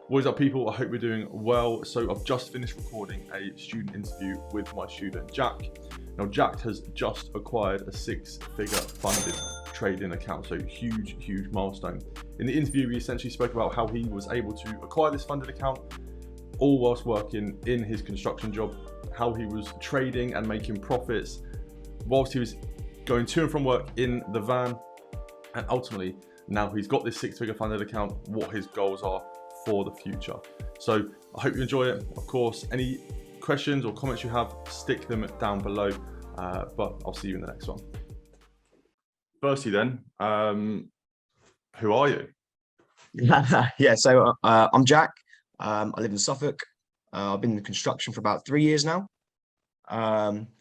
What is up, people? I hope you're doing well. So I've just finished recording a student interview with my student, Jack. Now, Jack has just acquired a six-figure funded trading account, so huge milestone. In the interview, we essentially spoke about how he was able to acquire this funded account, all whilst working in his construction job, how he was trading and making profits, whilst he was going to and from work in the van, and ultimately, now he's got this six-figure funded account, what his goals are for the future. So I hope you enjoy it. Of course, any questions or comments you have, stick them down below, but I'll see you in the next one. Firstly then, who are you? Yeah, so I'm Jack. I live in Suffolk. I've been in construction for about 3 years now,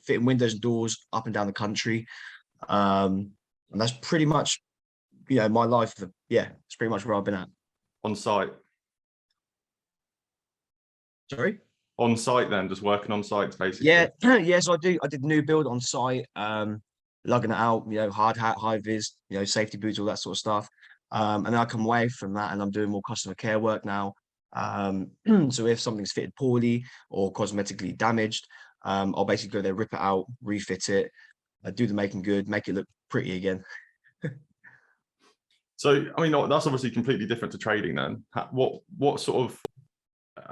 fitting windows and doors up and down the country. And that's pretty much, my life. Yeah, it's pretty much where I've been at. On site? Sorry? On site then, just working on site basically? Yeah, yeah, so I did new build on site, lugging it out, hard hat, high vis, safety boots, all that sort of stuff. And then I come away from that and I'm doing more customer care work now. So if something's fitted poorly or cosmetically damaged, I'll basically go there, rip it out, refit it, do the making good, make it look pretty again. So, I mean, that's obviously completely different to trading then. What sort of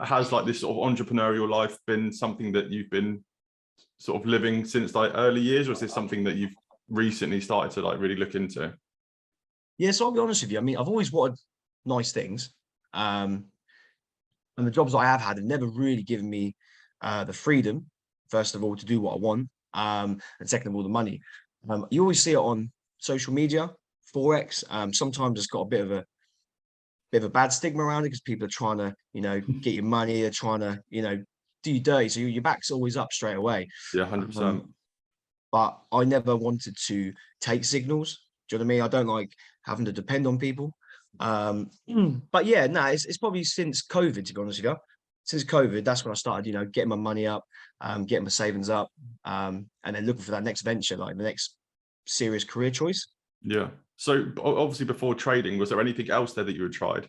has like this sort of entrepreneurial life been something that you've been sort of living since like early years, or is this something that you've recently started to like really look into? Yeah, so I'll be honest with you. I mean, I've always wanted nice things. And the jobs I have had have never really given me the freedom, first of all, to do what I want. And second of all, the money. You always see it on social media, Forex. Sometimes it's got a bit of a bad stigma around it because people are trying to, get your money. They're trying to, do you dirty. So your back's always up straight away. Yeah, 100%. But I never wanted to take signals. Do you know what I mean? I don't like having to depend on people. But yeah, no, it's probably since COVID, to be honest with you. Since COVID, that's when I started, getting my money up, getting my savings up, and then looking for that next venture, like the next serious career choice. Yeah. So obviously before trading, was there anything else there that you had tried?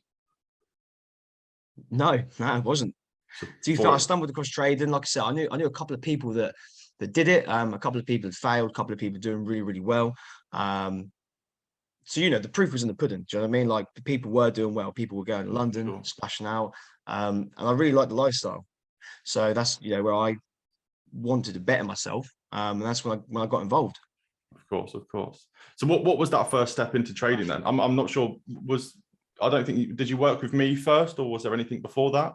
No, it wasn't. So To be fair, I stumbled across trading. Like I said, I knew a couple of people that did it. A couple of people had failed, a couple of people doing really well. So the proof was in the pudding. Do you know what I mean? Like the people were doing well. People were going to London, sure. splashing out, and I really liked the lifestyle. So that's where I wanted to better myself, and that's when I got involved. Of course. So what was that first step into trading then? I'm not sure. I don't think did you work with me first, or was there anything before that?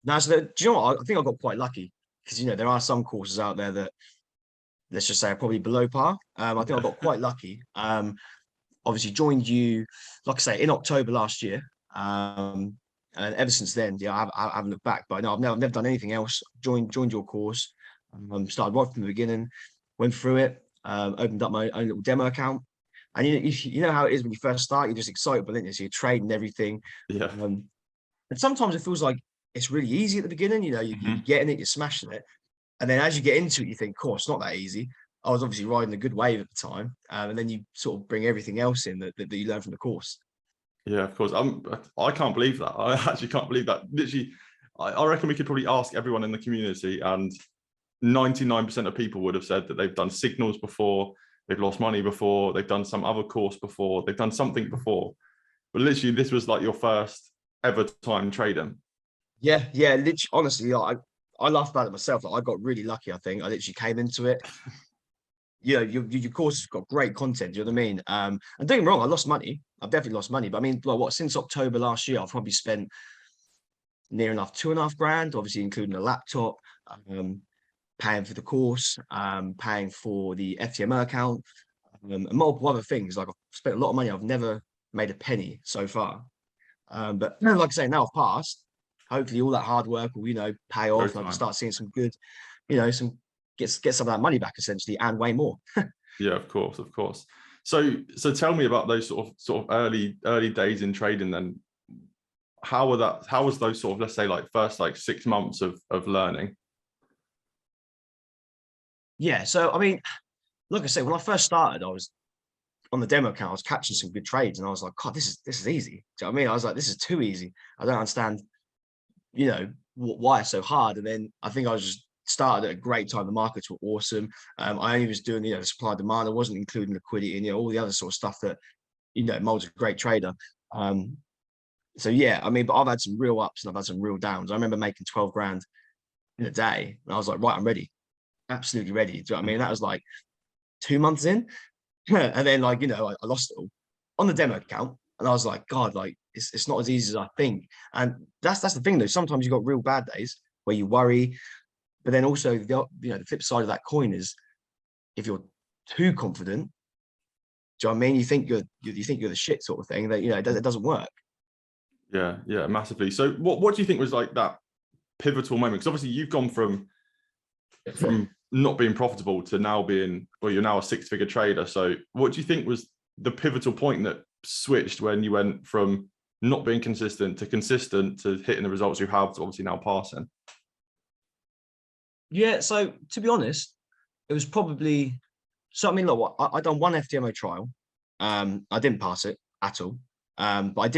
Now, so do you know what? I think I got quite lucky because there are some courses out there that, let's just say, are probably below par. I think I got quite lucky. Obviously joined you, like I say, in October last year. And ever since then, I haven't looked back. But no, I've never done anything else. Joined your course. Started right from the beginning. Went through it. Opened up my own little demo account. And you know how it is when you first start. You're just excited, but then so you're trading everything. Yeah. And sometimes it feels like it's really easy at the beginning. You're getting it, you're smashing it. And then as you get into it, you think, cool, it's not that easy. I was obviously riding a good wave at the time. And then you sort of bring everything else in that you learn from the course. Yeah, of course. I can't believe that. I actually can't believe that. Literally, I reckon we could probably ask everyone in the community, and 99% of people would have said that they've done signals before, they've lost money before, they've done some other course before, they've done something before. But literally, this was like your first ever time trading. Yeah. Literally, honestly, I laugh about it myself. Like, I got really lucky, I think. I literally came into it. Your course has got great content. Do you know what I mean? And don't get me wrong, I lost money. I've definitely lost money. But I mean, since October last year, I've probably spent near enough $2.5 grand, obviously including a laptop, paying for the course, paying for the FTMO account, and multiple other things. Like I've spent a lot of money. I've never made a penny so far. But like I say, now I've passed. Hopefully, all that hard work will, pay off, and I can start seeing some good, get some of that money back essentially, and way more. Yeah, of course. So tell me about those sort of early days in trading then. How was those sort of, let's say, like first like 6 months of learning? Yeah, so I mean, like I say, when I first started, on the demo account, I was catching some good trades, and I was like, God, this is easy. Do you know what I mean? I was like, this is too easy. I don't understand, why it's so hard. And then I think I was just started at a great time. The markets were awesome. I only was doing, the supply demand. I wasn't including liquidity and all the other sort of stuff that, Mold's a great trader. So yeah, I mean, but I've had some real ups and I've had some real downs. I remember making 12 grand in a day, and I was like, right, I'm ready, absolutely ready. Do you know what I mean? That was like 2 months in, and then I lost it all on the demo account, and I was like, God, like it's not as easy as I think. And that's the thing though. Sometimes you've got real bad days where you worry, but then also the flip side of that coin is if you're too confident, do you know what I mean? You think you're the shit sort of thing, that it doesn't work. Yeah, massively. So what do you think was like that pivotal moment? Because obviously you've gone from not being profitable to now being, well, you're now a 6-figure trader. So what do you think was the pivotal point that switched when you went from not being consistent to hitting the results you have to obviously now passing? Yeah, so to be honest, it was probably, so I mean, look, I done one FTMO trial. I didn't pass it at all. But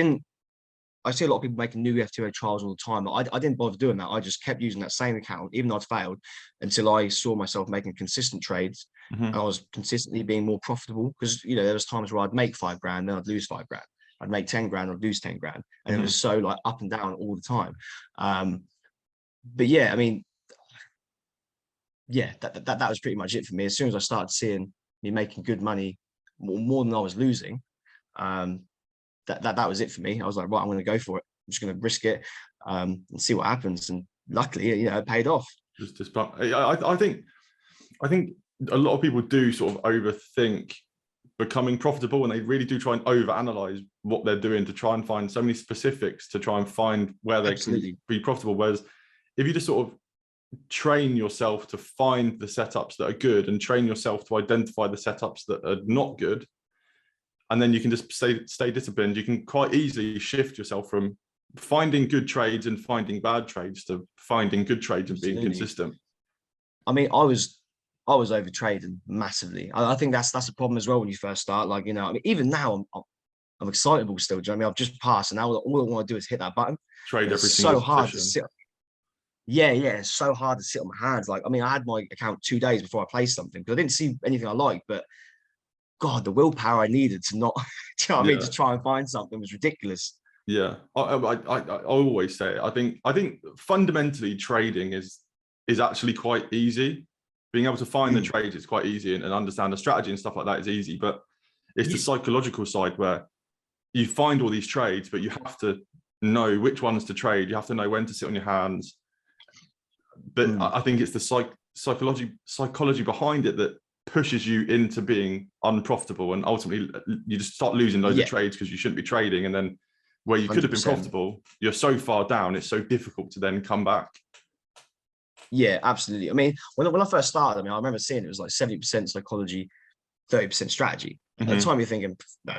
I see a lot of people making new FTMO trials all the time. I didn't bother doing that. I just kept using that same account, even though I'd failed, until I saw myself making consistent trades. And I was consistently being more profitable, because there was times where I'd make 5 grand, then I'd lose 5 grand. I'd make 10 grand, I'd lose 10 grand. And it was so like up and down all the time. But yeah, I mean, yeah, that was pretty much it for me. As soon as I started seeing me making good money, more than I was losing, that was it for me. I was like, right, I'm going to go for it. I'm just going to risk it and see what happens. And luckily, it paid off. I think a lot of people do sort of overthink becoming profitable, and they really do try and overanalyze what they're doing to try and find so many specifics to try and find where they can be profitable. Whereas if you just sort of train yourself to find the setups that are good and train yourself to identify the setups that are not good, and then you can just stay disciplined, you can quite easily shift yourself from finding good trades and finding bad trades to finding good trades and being consistent. I mean, I was over trading massively. I think that's a problem as well when you first start. Like, I mean, even now I'm excitable still. Do you know what I mean? I've just passed, and now all I want to do is hit that button. Trade every it's single so hard position. to sit. Yeah, it's so hard to sit on my hands. Like, I mean, I had my account 2 days before I placed something because I didn't see anything I liked, but God, the willpower I needed to not, do you know what I mean, to try and find something was ridiculous. Yeah, I always say it. I think fundamentally trading is actually quite easy. Being able to find the trades is quite easy, and understand the strategy and stuff like that is easy. But it's the psychological side where you find all these trades, but you have to know which ones to trade. You have to know when to sit on your hands. But I think it's the psychology behind it that pushes you into being unprofitable, and ultimately you just start losing loads of trades because you shouldn't be trading. And then where you could have been 100%. profitable, you're so far down, it's so difficult to then come back. Yeah, absolutely. I mean, when I first started, I remember seeing it was like 70% psychology, 30% strategy. At the time, you're thinking, no,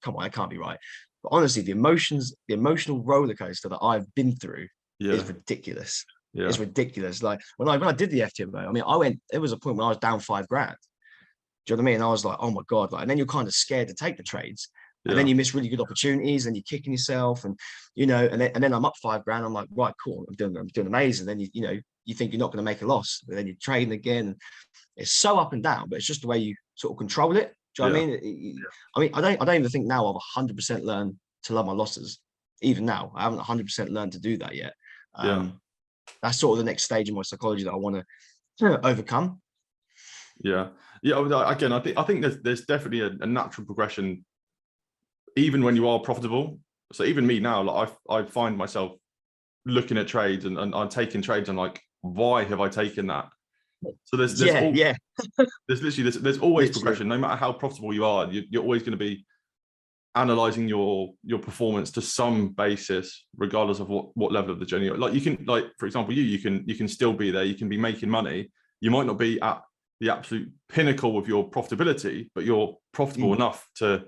come on, that can't be right. But honestly, the emotional roller coaster that I've been through is ridiculous. Yeah. It's ridiculous. Like when I did the FTMO, I mean, there was a point when I was down 5 grand. Do you know what I mean? And I was like, oh my God. Like, and then you're kind of scared to take the trades. And then you miss really good opportunities, and you're kicking yourself, and and then I'm up 5 grand. I'm like, right, cool, I'm doing amazing. Then you think you're not going to make a loss, but then you're trading again. It's so up and down, but it's just the way you sort of control it. Do you know what I mean? I mean, I don't even think now I've 100% learned to love my losses. Even now, I haven't 100% learned to do that yet. That's sort of the next stage in my psychology that I want to overcome. Yeah. Again, I think there's definitely a natural progression, even when you are profitable. So even me now, like I find myself looking at trades and I'm taking trades. And like, why have I taken that? So there's always progression. No matter how profitable you are, you're always going to be analyzing your performance to some basis, regardless of what level of the journey. Like you can, like for example, you can still be there. You can be making money. You might not be at the absolute pinnacle of your profitability, but you're profitable enough to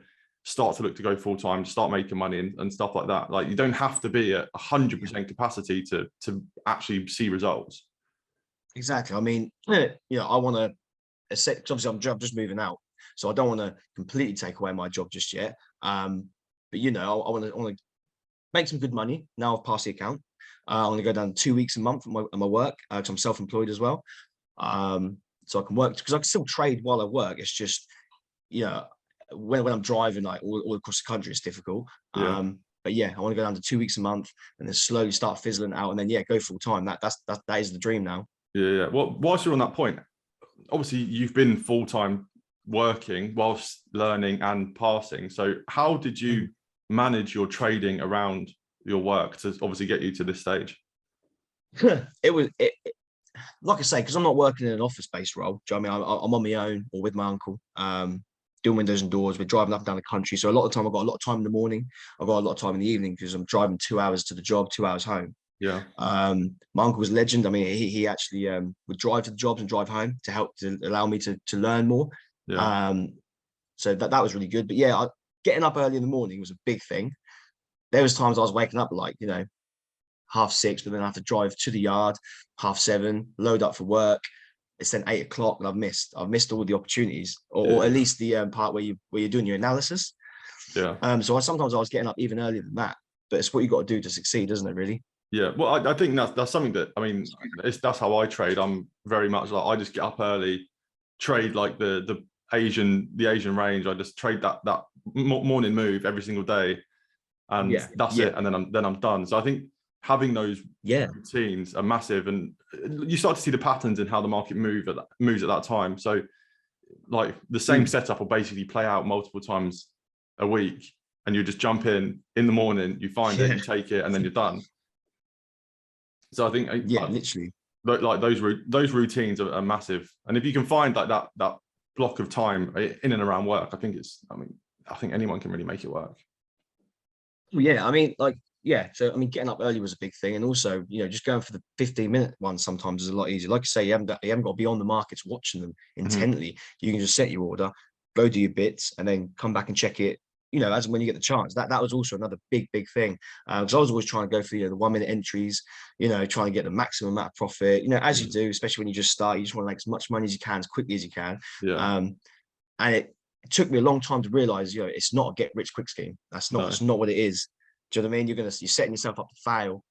start to look to go full time, to start making money and stuff like that. Like you don't have to be at 100% capacity to actually see results. Exactly. I mean, I want to, obviously I'm just moving out. So I don't want to completely take away my job just yet. But you know, I want to make some good money now. I've passed the account. I want to go down 2 weeks a month at my work because I'm self-employed as well. So I can work because I can still trade while I work. It's just, you know, when I'm driving like all across the country, it's difficult. Yeah. But yeah, I want to go down to 2 weeks a month and then slowly start fizzling out and then go full time. That is the dream now. Yeah. Well, whilst you're on that point, obviously you've been full-time working whilst learning and passing. So how did you manage your trading around your work to obviously get you to this stage? It like I say, because I'm not working in an office-based role. Do you know what I mean? I'm on my own or with my uncle, doing windows and doors. We're driving up and down the country. So a lot of time I've got a lot of time in the morning. I've got a lot of time in the evening because I'm driving 2 hours to the job, 2 hours home. Yeah. My uncle was a legend. I mean, he actually would drive to the jobs and drive home to help to allow me to learn more. Yeah. So that was really good. But yeah, getting up early in the morning was a big thing. There was times I was waking up like, you know, 6:30, but then I have to drive to the yard 7:30, load up for work. It's then 8 o'clock, and I've missed all the opportunities, or at least the part where you're doing your analysis. Yeah. So sometimes I was getting up even earlier than that, but it's what you got to do to succeed, isn't it? Really? Yeah. Well, I think that's something that, I mean, that's how I trade. I'm very much like, I just get up early, trade like the Asian range. I just trade that morning move every single day, and that's it. And then I'm done. So I think having those routines are massive, and you start to see the patterns in how the market moves at that time. So like the same setup will basically play out multiple times a week, and you just jump in the morning, you find it, you take it, and then you're done. So I think literally, like those routines are massive. And if you can find like that block of time in and around work, I think anyone can really make it work. Yeah, I mean, like, so I mean, getting up early was a big thing, and also, you know, just going for the 15-minute one sometimes is a lot easier. Like you say, you haven't got to be on the markets watching them intently. You can just set your order, go do your bits, and then come back and check it, you know, as when you get the chance. That was also another big thing, because I was always trying to go for, you know, the 1-minute entries, you know, trying to get the maximum amount of profit, you know, as you do, especially when you just start. You just want to make as much money as you can, as quickly as you can. And it took me a long time to realize, you know, it's not a get rich quick scheme. That's not what it is. Do you know what I mean? You're setting yourself up to fail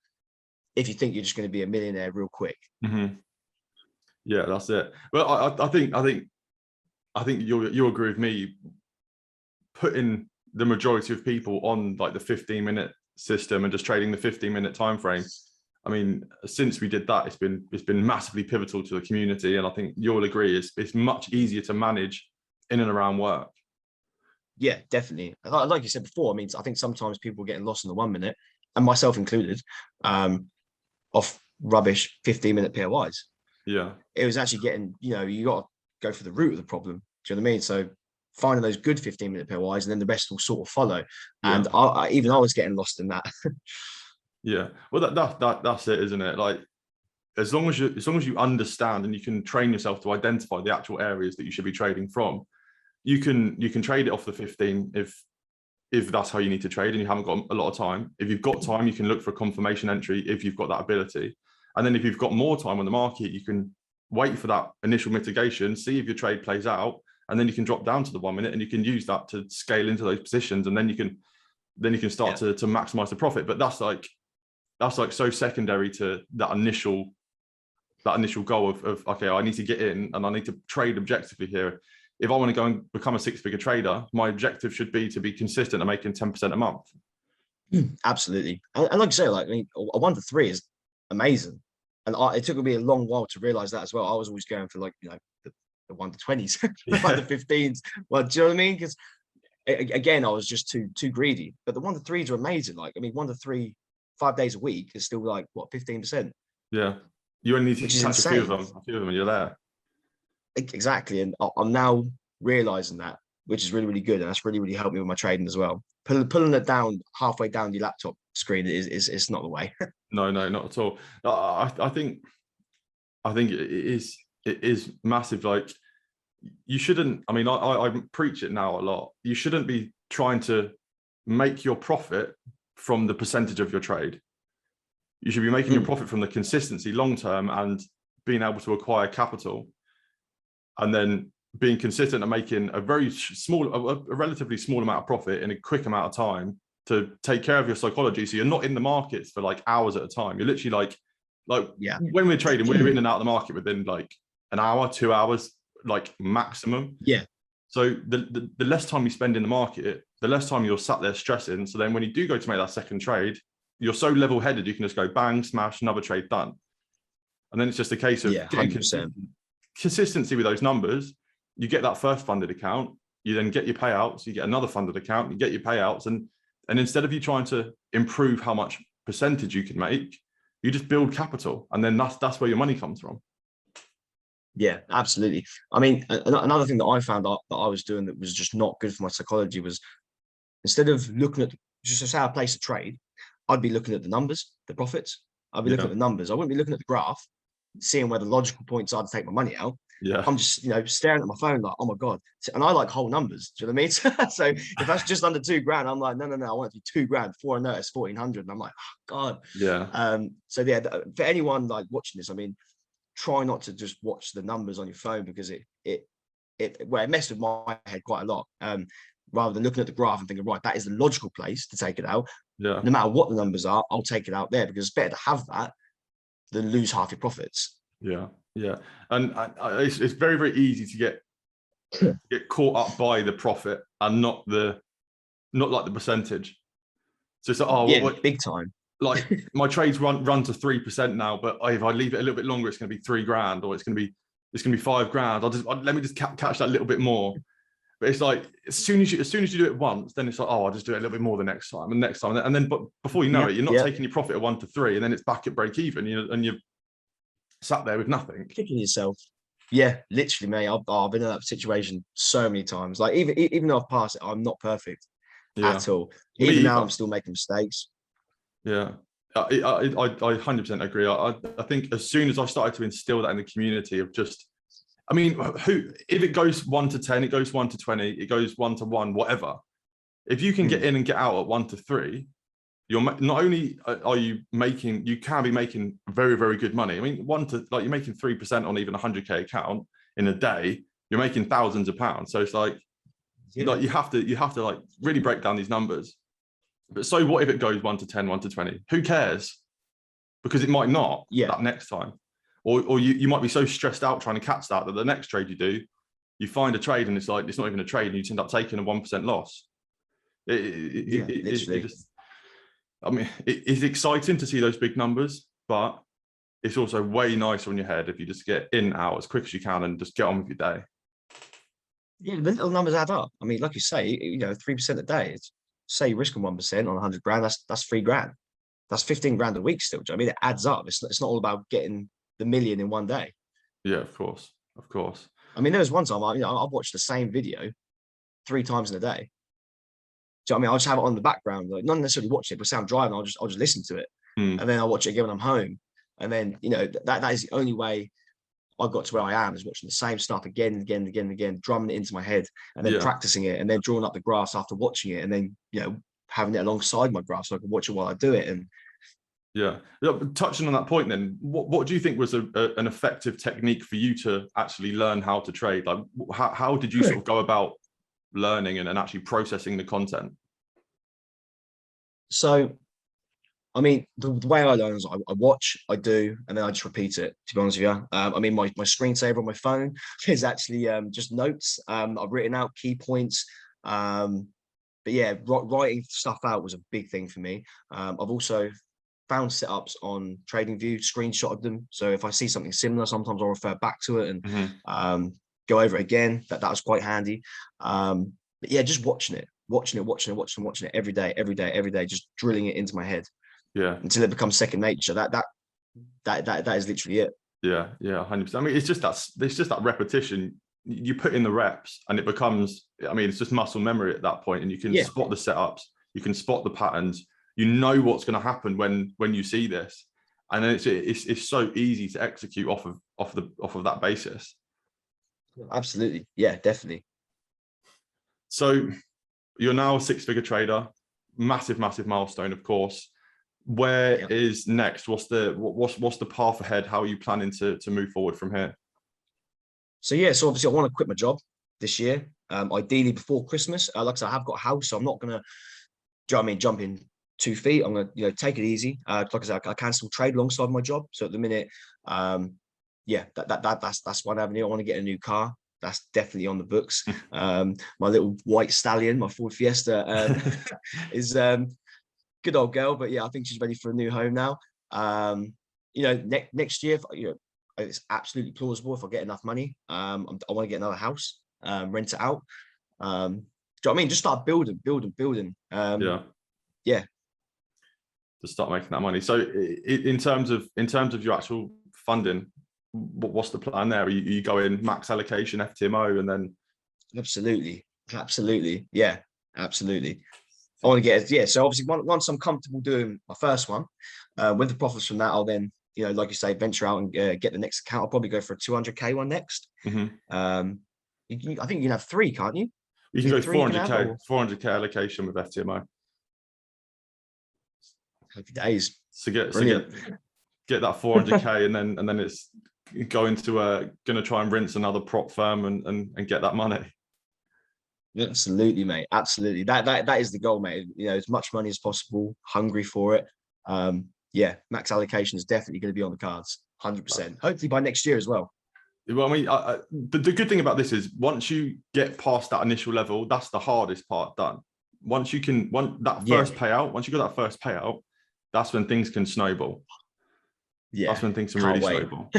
if you think you're just going to be a millionaire real quick. Yeah, that's it. Well, I think you'll agree with me. Putting the majority of people on like the 15-minute system and just trading the 15-minute time frame. I mean, since we did that, it's been massively pivotal to the community, and I think you'll agree it's much easier to manage in and around work. Yeah, definitely. Like you said before, I mean, I think sometimes people are getting lost in the 1 minute, and myself included, off rubbish 15-minute POIs. Yeah. It was actually getting, you know, you got to go for the root of the problem. Do you know what I mean? So finding those good 15-minute POIs, and then the rest will sort of follow. And I was getting lost in that. Yeah. Well, that's it, isn't it? Like, as long as you understand and you can train yourself to identify the actual areas that you should be trading from, you can trade it off the 15 if that's how you need to trade and you haven't got a lot of time. If you've got time, you can look for a confirmation entry if you've got that ability. And then if you've got more time on the market, you can wait for that initial mitigation, see if your trade plays out, and then you can drop down to the 1 minute and you can use that to scale into those positions, and then you can start to maximize the profit. But that's like so secondary to that initial goal of okay, I need to get in and I need to trade objectively here. If I want to go and become a 6-figure trader, my objective should be to be consistent and making 10% a month. Absolutely. And like I say, like, I mean, a 1 to 3 is amazing. And it took me a long while to realize that as well. I was always going for, like, you know, the 1 to 20s, like the 15s. Well, do you know what I mean? Because again, I was just too greedy. But the 1 to 3s are amazing. Like, I mean, 1 to 3, 5 days a week is still like, what, 15%? Yeah. You only need to catch a few of them and you're there. Exactly. And I'm now realizing that, which is really, really good. And that's really, really helped me with my trading as well. Pulling it down halfway down your laptop screen is not the way. No, not at all. I think it is massive. Like, you shouldn't, I mean, I preach it now a lot. You shouldn't be trying to make your profit from the percentage of your trade. You should be making your profit from the consistency long term and being able to acquire capital. And then being consistent and making a very small, a relatively small amount of profit in a quick amount of time to take care of your psychology. So you're not in the markets for like hours at a time. You're literally like Yeah. when we're trading, we're in and out of the market within like an hour, 2 hours, like maximum. Yeah. So the less time you spend in the market, the less time you're sat there stressing. So then when you do go to make that second trade, you're so level-headed, you can just go bang, smash, another trade done. And then it's just a case of getting 100%. consistency with those numbers. You get that first funded account, you then get your payouts, you get another funded account, you get your payouts. And instead of you trying to improve how much percentage you can make, you just build capital. And then that's where your money comes from. Yeah, absolutely. I mean, another thing that I found out that I was doing that was just not good for my psychology was, instead of looking at just to say I place a trade, I'd be looking at the numbers, the profits. I'd be looking at the numbers. I wouldn't be looking at the graph, seeing where the logical points are to take my money out. Yeah. I'm just, staring at my phone like, oh my God. And I like whole numbers. Do you know what I mean? So if that's just under $2,000, I'm like, no, I want it to be $2,000. Before I know it's 1,400. And I'm like, oh God. Yeah. So yeah, for anyone like watching this, I mean, try not to just watch the numbers on your phone, because it messed with my head quite a lot. Rather than looking at the graph and thinking, right, that is the logical place to take it out. Yeah. No matter what the numbers are, I'll take it out there, because it's better to have that than lose half your profits. Yeah. Yeah. And it's very, very easy to get caught up by the profit and not like the percentage. So it's like, big time. Like my trades run to 3% now, but if I leave it a little bit longer, it's going to be $3,000, or it's going to be $5,000. Let me just catch that little bit more. But it's like as soon as you do it once, then it's like, I'll just do it a little bit more the next time and next time, and then but before you know it, you're not taking your profit of 1 to 3, and then it's back at break even. And you're sat there with nothing. Kicking yourself. Yeah, literally, mate. I've been in that situation so many times. Like even though I've passed it, I'm not perfect at all. Even now, I'm still making mistakes. Yeah, I 100% agree. I think as soon as I started to instill that in the community of just, I mean, if it goes 1 to 10, it goes 1 to 20, it goes 1 to 1, whatever. If you can get in and get out at 1 to 3, you're not only you can be making very, very good money. I mean, you're making 3% on even 100K account in a day. You're making thousands of pounds. So it's like you have to like really break down these numbers. But so what if it goes 1 to 10, 1 to 20? Who cares? Because it might not that next time. Or you might be so stressed out trying to catch that the next trade you do, you find a trade and it's like, it's not even a trade, and you end up taking a 1% loss. It's exciting to see those big numbers, but it's also way nicer on your head if you just get in and out as quick as you can and just get on with your day. Yeah, the little numbers add up. I mean, like you say, 3% a day. Say you're risking 1% on 100 grand, that's $3,000. That's 15 grand a week still. I mean, it adds up. It's not all about getting the million in one day. Yeah, of course. I mean, there was one time I've watched the same video 3 times in a day. So I mean, I'll just have it on the background, like not necessarily watch it, but say I'm driving, I'll just listen to it, and then I'll watch it again when I'm home. And then that is the only way I got to where I am, is watching the same stuff again and again and again and again, drumming it into my head, and then practicing it, and then drawing up the graphs after watching it, and then having it alongside my graph so I can watch it while I do it. And touching on that point, then what do you think was an effective technique for you to actually learn how to trade? Like how did you sort of go about learning and actually processing the content? So I mean, the way I learn is I watch, I do, and then I just repeat it, to be honest with you. I mean, my screensaver on my phone is actually just notes. I've written out key points. But yeah, writing stuff out was a big thing for me. I've also found setups on TradingView, screenshotted them. So if I see something similar, sometimes I'll refer back to it and go over it again. That was quite handy. But yeah, just watching it every day, just drilling it into my head. Yeah, until it becomes second nature. That is literally it. Yeah, 100%. I mean, it's just that repetition. You put in the reps, and it becomes. I mean, it's just muscle memory at that point, and you can spot the setups, you can spot the patterns. You know what's going to happen when you see this, and then it's so easy to execute off of that basis. Absolutely, yeah, definitely. So you're now a 6-figure trader, massive milestone, of course. Where is next? What's the path ahead? How are you planning to move forward from here? So yeah, so obviously I want to quit my job this year. Ideally before Christmas. Like I said, I have got a house, so I'm not gonna, do you know what I mean, jump in 2 feet. I'm gonna, take it easy. Like I said, I can still trade alongside my job. So at the minute, yeah, that's one avenue. I want to get a new car. That's definitely on the books. My little white stallion, my Ford Fiesta, is good old girl, but yeah, I think she's ready for a new home now. Next year, it's absolutely plausible if I get enough money. I want to get another house, rent it out. Do you know what I mean? Just start building. Yeah. Yeah, To start making that money. So in terms of your actual funding, what's the plan there? Are you going max allocation FTMO and then? absolutely, yeah, absolutely. I want to get, yeah. So obviously, once I'm comfortable doing my first one, with the profits from that, I'll then, like you say, venture out and get the next account. I'll probably go for a 200K one next. I think you can have three, can't you? You can go three 400K allocation with FTMO. Happy days. So get Brilliant. get that 400K and then it's going to try and rinse another prop firm and get that money. Absolutely, mate. Absolutely. That is the goal, mate. As much money as possible, hungry for it. Yeah, max allocation is definitely going to be on the cards, 100%. Hopefully by next year as well. Well, I mean, the good thing about this is once you get past that initial level, that's the hardest part done. Once you can, once you got that first payout, that's when things can snowball. Yeah, that's when things can really snowball.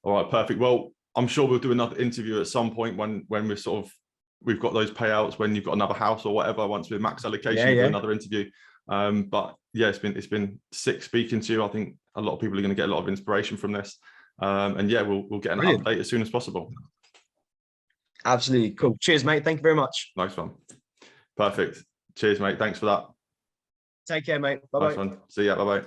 All right, perfect. Well, I'm sure we'll do another interview at some point when we've got those payouts, when you've got another house or whatever. Once we're max allocation, we'll do another interview. But yeah, it's been sick speaking to you. I think a lot of people are going to get a lot of inspiration from this. And yeah, we'll get an update as soon as possible. Absolutely cool. Cheers, mate. Thank you very much. Nice one. Perfect. Cheers, mate. Thanks for that. Take care, mate. Bye-bye. Nice one. See ya. Bye-bye.